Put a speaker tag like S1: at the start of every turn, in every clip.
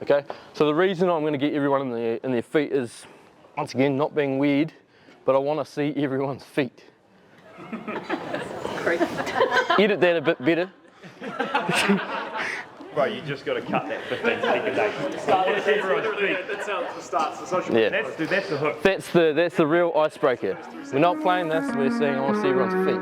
S1: Okay, so the reason I'm going to get everyone in their feet is, once again, not being weird, but I want to see everyone's feet. Edit that a bit better.
S2: Bro, you just got to cut that 15-second day. That starts the social media. That's the hook.
S1: That's the real icebreaker. We're not playing this, we're saying I want to see everyone's feet.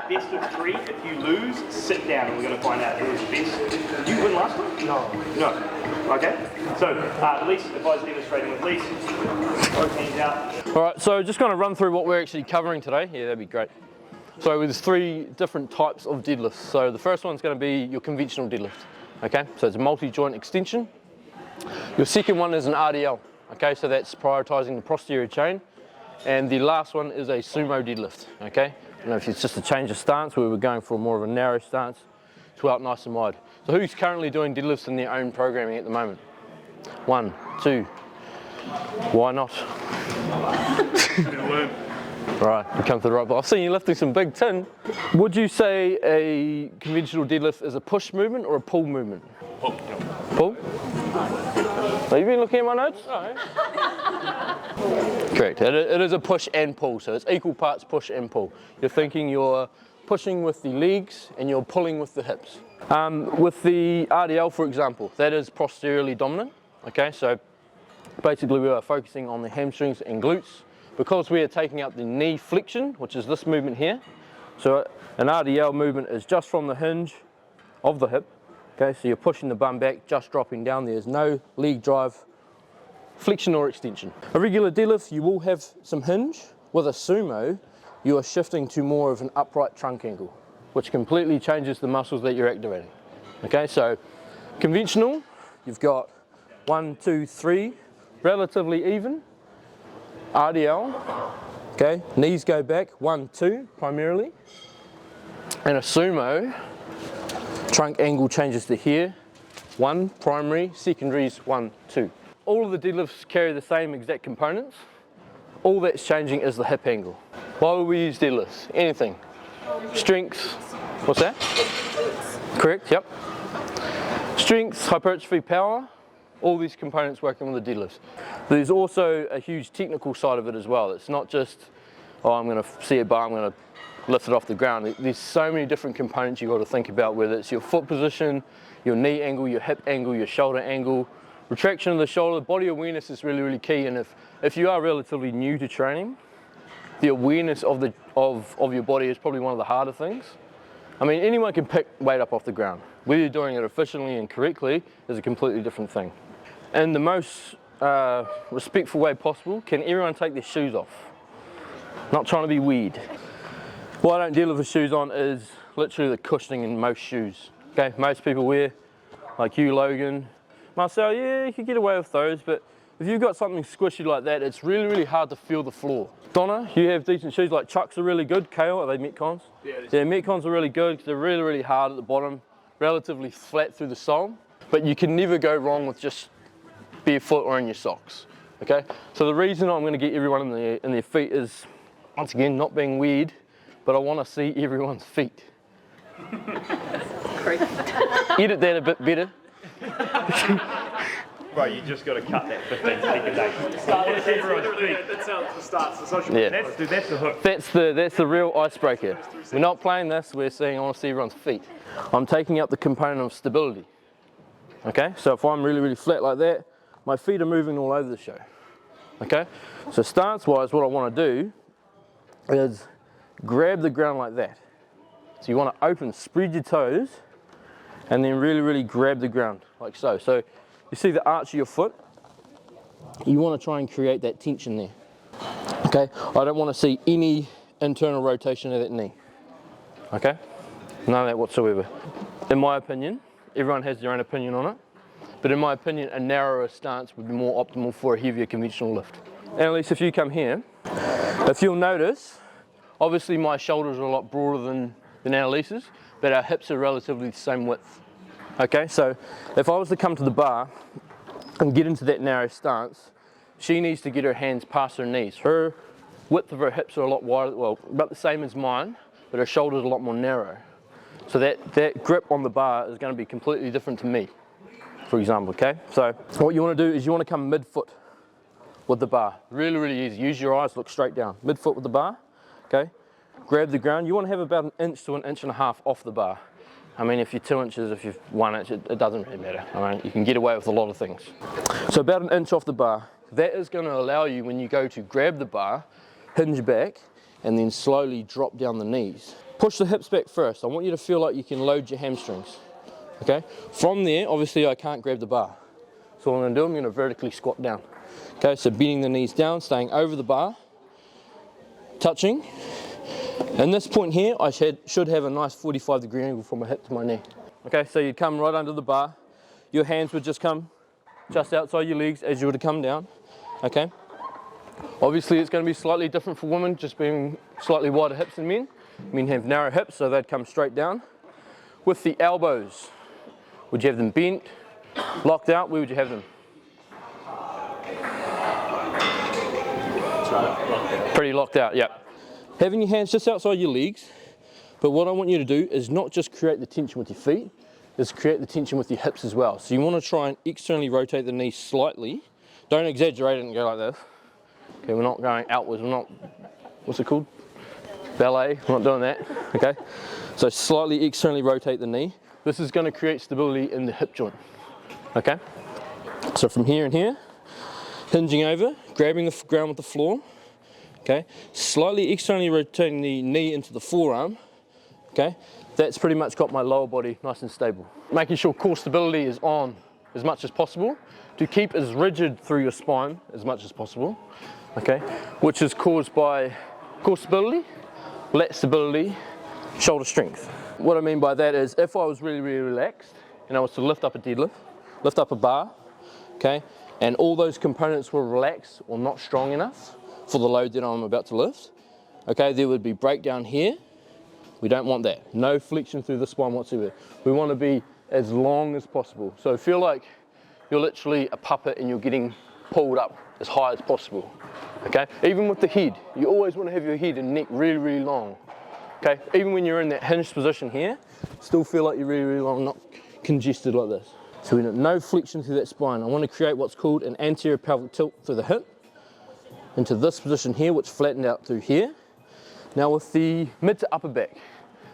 S2: Best of 3, if you lose, sit down and we're going to find out who's best. Did you win last time? No. Okay. So, Lise, if I was demonstrating with Lise, both hands out.
S1: Alright, so just going to run through what we're actually covering today. Yeah, that'd be great. So there's 3 different types of deadlifts. So the first one's going to be your conventional deadlift. Okay, so it's a multi-joint extension. Your second one is an RDL. Okay, so that's prioritizing the posterior chain. And the last one is a sumo deadlift. Okay, I don't know if it's just a change of stance where we're going for more of a narrow stance to out nice and wide. So who's currently doing deadlifts in their own programming at the moment? 1, 2. Why not? Right, you come to the right, but I've seen you lifting some big tin. Would you say a conventional deadlift is a push movement or a pull movement?
S2: Pull.
S1: Pull? Have you been looking at my notes? No. Correct, it is a push and pull, so it's equal parts push and pull. You're thinking you're pushing with the legs and you're pulling with the hips. With the RDL, for example, that is posteriorly dominant. Okay, so basically we are focusing on the hamstrings and glutes because we are taking up the knee flexion, which is this movement here. So an RDL movement is just from the hinge of the hip. Okay, so you're pushing the bum back, just dropping down. There's no leg drive, flexion or extension. A regular deadlift, you will have some hinge. With a sumo, you are shifting to more of an upright trunk angle, which completely changes the muscles that you're activating. Okay, so conventional, you've got 1, 2, 3, relatively even. RDL, okay, knees go back, 1, 2 primarily. And a sumo, trunk angle changes to here, 1 primary, secondaries 1, 2. All of the deadlifts carry the same exact components. All that's changing is the hip angle. Why would we use deadlifts? Anything. Strength, what's that? Correct, yep. Strength, hypertrophy, power, all these components working with the deadlifts. There's also a huge technical side of it as well. It's not just, oh, I'm going to see a bar, I'm going to lift it off the ground. There's so many different components you've got to think about, whether it's your foot position, your knee angle, your hip angle, your shoulder angle, retraction of the shoulder. Body awareness is really, really key. And if you are relatively new to training, the awareness of your body is probably one of the harder things. I mean, anyone can pick weight up off the ground. Whether you're doing it efficiently and correctly is a completely different thing. In the most respectful way possible, can everyone take their shoes off? Not trying to be weird. What I don't deal with shoes on is literally the cushioning in most shoes. Okay, most people wear, like you, Logan, Marcel, yeah, you could get away with those, but if you've got something squishy like that, it's really, really hard to feel the floor. Donna, you have decent shoes, like Chucks are really good. Kale, are they Metcons? Yeah, Metcons are really good because they're really, really hard at the bottom, relatively flat through the sole, but you can never go wrong with just barefoot or in your socks. Okay, so the reason I'm going to get everyone in their feet is, once again, not being weird, but I want to see everyone's feet. Edit that a bit better.
S2: Bro, you just got to cut that 15-second day. That starts the social media. Yeah. That's the hook.
S1: That's the real icebreaker. We're not playing this, we're saying I want to see everyone's feet. I'm taking up the component of stability. Okay, so if I'm really, really flat like that, my feet are moving all over the show. Okay, so stance-wise, what I want to do is grab the ground like that. So you want to open, spread your toes, and then really, really grab the ground, like so. So you see the arch of your foot? You want to try and create that tension there. Okay, I don't want to see any internal rotation of that knee. Okay, none of that whatsoever. In my opinion, everyone has their own opinion on it, but in my opinion, a narrower stance would be more optimal for a heavier conventional lift. And at least if you come here, if you'll notice, obviously my shoulders are a lot broader than Annalise's, but our hips are relatively the same width. Okay, so if I was to come to the bar and get into that narrow stance, she needs to get her hands past her knees. Her width of her hips are a lot wider, well, about the same as mine, but her shoulders are a lot more narrow. So that grip on the bar is going to be completely different to me, for example, okay? So what you want to do is you want to come mid-foot with the bar. Really, really easy. Use your eyes, look straight down. Mid-foot with the bar, okay? Grab the ground. You want to have about 1 inch to 1.5 inches off the bar. I mean, if you're 2 inches, if you're 1 inch, it doesn't really matter. I mean, you can get away with a lot of things. So about 1 inch off the bar. That is going to allow you, when you go to grab the bar, hinge back, and then slowly drop down the knees. Push the hips back first. I want you to feel like you can load your hamstrings. Okay? From there, obviously I can't grab the bar. So what I'm going to do, I'm going to vertically squat down. Okay, so bending the knees down, staying over the bar, touching. And this point here, I should have a nice 45-degree angle from my hip to my knee. Okay, so you'd come right under the bar. Your hands would just come just outside your legs as you were to come down. Okay. Obviously, it's going to be slightly different for women, just being slightly wider hips than men. Men have narrow hips, so they'd come straight down. With the elbows, would you have them bent, locked out? Where would you have them? Pretty locked out, yeah. Having your hands just outside your legs, but what I want you to do is not just create the tension with your feet, is create the tension with your hips as well. So you want to try and externally rotate the knee slightly. Don't exaggerate it and go like this. Okay, we're not going outwards, we're not, what's it called? Ballet, we're not doing that, okay? So slightly externally rotate the knee. This is going to create stability in the hip joint, okay? So from here and here, hinging over, grabbing the ground with the floor, okay? Slightly externally rotating the knee into the forearm, okay? That's pretty much got my lower body nice and stable. Making sure core stability is on as much as possible to keep as rigid through your spine as much as possible, okay? Which is caused by core stability, lat stability, shoulder strength. What I mean by that is if I was really, really relaxed and I was to lift up a deadlift, lift up a bar, okay, and all those components were relaxed or not strong enough for the load that I'm about to lift, okay, there would be breakdown here. We don't want that. No flexion through the spine whatsoever. We want to be as long as possible. So feel like you're literally a puppet and you're getting pulled up as high as possible. Okay, even with the head, you always want to have your head and neck really, really long. Okay, even when you're in that hinged position here, still feel like you're really, really long, not congested like this. So we want no flexion through that spine. I want to create what's called an anterior pelvic tilt through the hip into this position here, which flattened out through here. Now with the mid to upper back,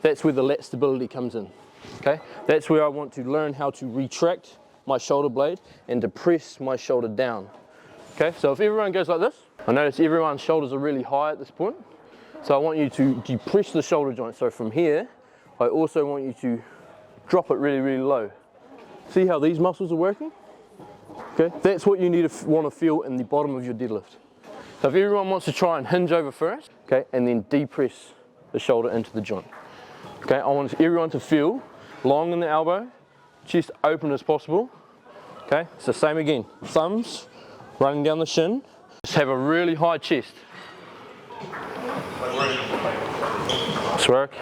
S1: that's where the lat stability comes in. Okay, that's where I want to learn how to retract my shoulder blade and depress my shoulder down. Okay, so if everyone goes like this, I notice everyone's shoulders are really high at this point. So I want you to depress the shoulder joint. So from here, I also want you to drop it really, really low. See how these muscles are working? Okay, that's what you need to want to feel in the bottom of your deadlift. So if everyone wants to try and hinge over first, okay, and then depress the shoulder into the joint. Okay, I want everyone to feel long in the elbow, chest open as possible. Okay, so same again, thumbs running down the shin. Just have a really high chest. This work.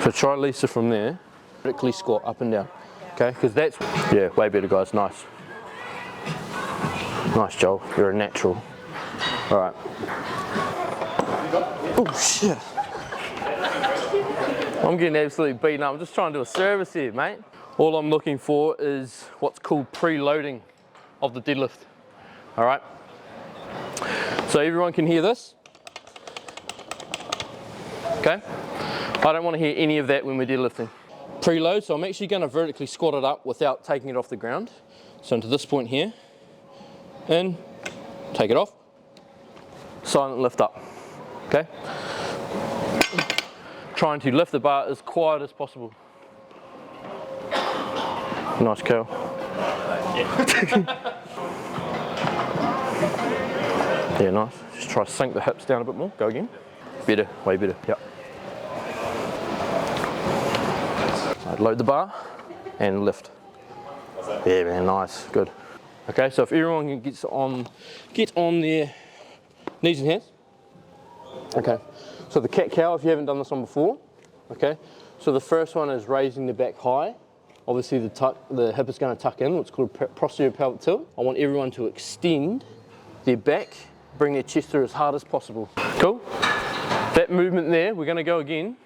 S1: So try Lisa from there. Vertically squat up and down. Okay, because that's, yeah, way better guys, nice. Nice Joel, you're a natural. Alright. Oh shit. I'm getting absolutely beaten up. I'm just trying to do a service here, mate. All I'm looking for is what's called preloading of the deadlift. Alright. So everyone can hear this. Okay. I don't want to hear any of that when we're deadlifting. Preload, so I'm actually going to vertically squat it up without taking it off the ground. So into this point here, in, take it off, silent lift up, okay? Trying to lift the bar as quiet as possible. Nice curl. Yeah, nice. Just try to sink the hips down a bit more. Go again. Better, way better, yep. Right, load the bar and lift. Yeah, man, nice, good. Okay, so if everyone gets on their knees and hands. Okay, so the cat-cow, if you haven't done this one before, okay, so the first one is raising the back high. Obviously the hip is going to tuck in, what's called posterior pelvic tilt. I want everyone to extend their back, bring their chest through as hard as possible. Cool? That movement there, we're going to go again.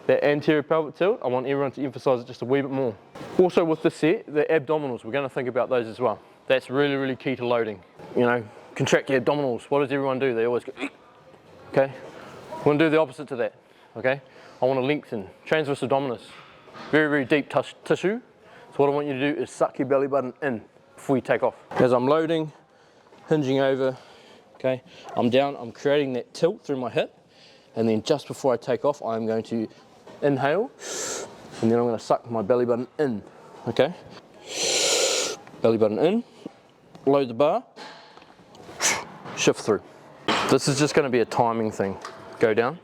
S1: That anterior pelvic tilt, I want everyone to emphasize it just a wee bit more. Also with this set, the abdominals, we're going to think about those as well. That's really, really key to loading. You know, contract your abdominals. What does everyone do? They always go, okay? I want to do the opposite to that, okay? I want to lengthen, transverse abdominis. Very, very deep tissue. So what I want you to do is suck your belly button in before you take off. As I'm loading, hinging over, okay? I'm down, I'm creating that tilt through my hip. And then just before I take off, I'm going to inhale, and then I'm going to suck my belly button in, okay? Belly button in, load the bar, shift through. This is just going to be a timing thing. Go down.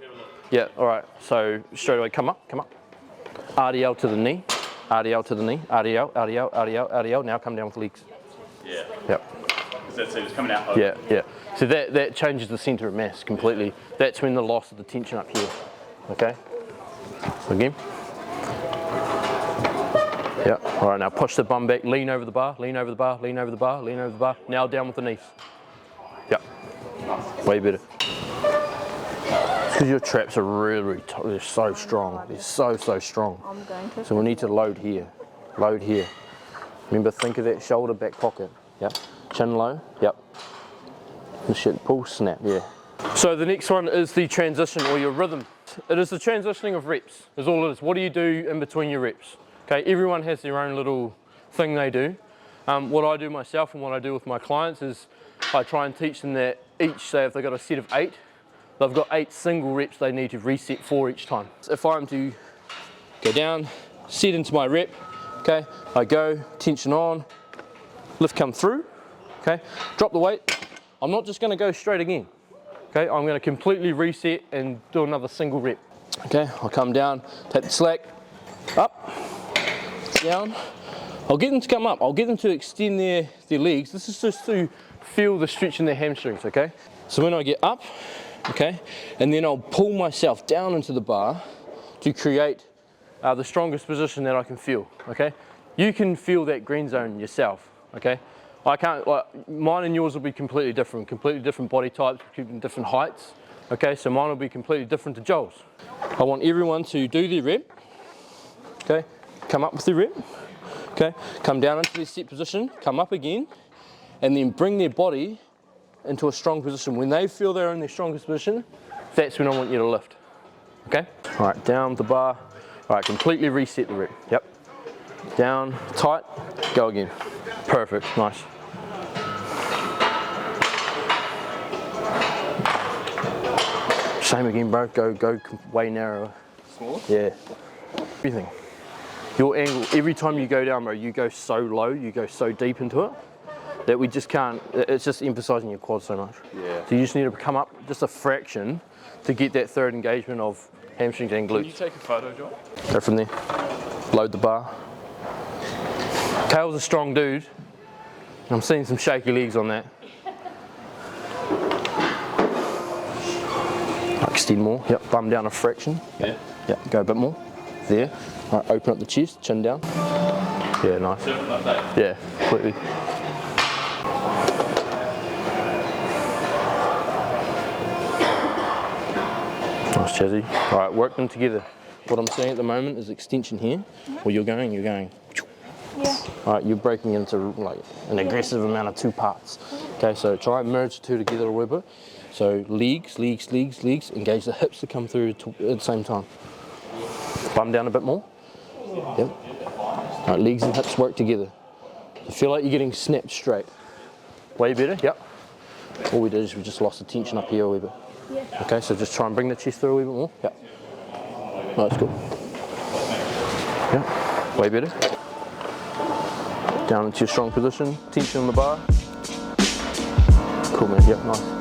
S1: Yeah, all right, so straight away, come up. RDL to the knee, RDL to the knee, RDL, RDL, RDL, RDL, now come down with legs. Yeah. Yep.
S2: That's it, it's coming out over.
S1: Yeah, yeah. So that changes the centre of mass completely. That's when the loss of the tension up here, okay? So again. Yeah, all right, now push the bum back, lean over the bar, lean over the bar, lean over the bar, lean over the bar. Now down with the knees. Yeah, way better. Because your traps are really they're so strong. They're so strong.
S3: I'm going to.
S1: So we need to load here, load here. Remember, think of that shoulder back pocket. Yep, chin low, yep. And shit, pull, snap, yeah. So the next one is the transition or your rhythm. It is the transitioning of reps, is all it is. What do you do in between your reps? Okay, everyone has their own little thing they do. What I do myself and what I do with my clients is I try and teach them that each, say if they've got a set of 8, they've got 8 single reps they need to reset for each time. If I'm to go down, set into my rep, okay, I go, tension on, lift come through, okay, drop the weight. I'm not just going to go straight again, okay, I'm going to completely reset and do another single rep. Okay, I'll come down, take the slack, up, down. I'll get them to come up, I'll get them to extend their legs. This is just to feel the stretch in their hamstrings, okay? So when I get up, okay, and then I'll pull myself down into the bar to create the strongest position that I can feel, okay? You can feel that green zone yourself, okay? I can't, like, mine and yours will be completely different body types, different heights, okay? So mine will be completely different to Joel's. I want everyone to do their rep, okay? Come up with their rep, okay? Come down into their set position, come up again, and then bring their body into a strong position. When they feel they're in their strongest position, that's when I want you to lift, okay? All right, down the bar. All right, completely reset the rep, yep. Down, tight, go again. Perfect, nice. Same again, bro, go way narrower.
S2: Smaller?
S1: Yeah, everything. Your angle, every time you go down, bro, you go so low, you go so deep into it, that we just can't, it's just emphasizing your quads so much. Yeah. So you just need to come up just a fraction to get that third engagement of hamstrings and glutes.
S2: Can you take a photo, Joel?
S1: Go from there, load the bar. Kale's a strong dude. I'm seeing some shaky legs on that. Extend more, yep, bum down a fraction.
S2: Yeah.
S1: Yep, go a bit more. There. All right, open up the chest, chin down. Yeah, nice.
S2: Like that.
S1: Yeah, completely. Nice, Chazzy. All right, work them together. What I'm seeing at the moment is extension here. Well, you're going.
S3: Yeah.
S1: All right, you're breaking into like an aggressive amount of 2 parts. Okay, so try and merge the 2 together a little bit. So legs, engage the hips to come through at the same time. Bum down a bit more. Yep. All right, legs and hips work together. You feel like you're getting snapped straight. Way better, yep. All we did is we just lost the tension up here a wee bit.
S3: Yeah.
S1: Okay, so just try and bring the chest through a wee bit more. Yep. That's good. Yep, way better. Down into your strong position, tension on the bar. Cool man, yep, nice.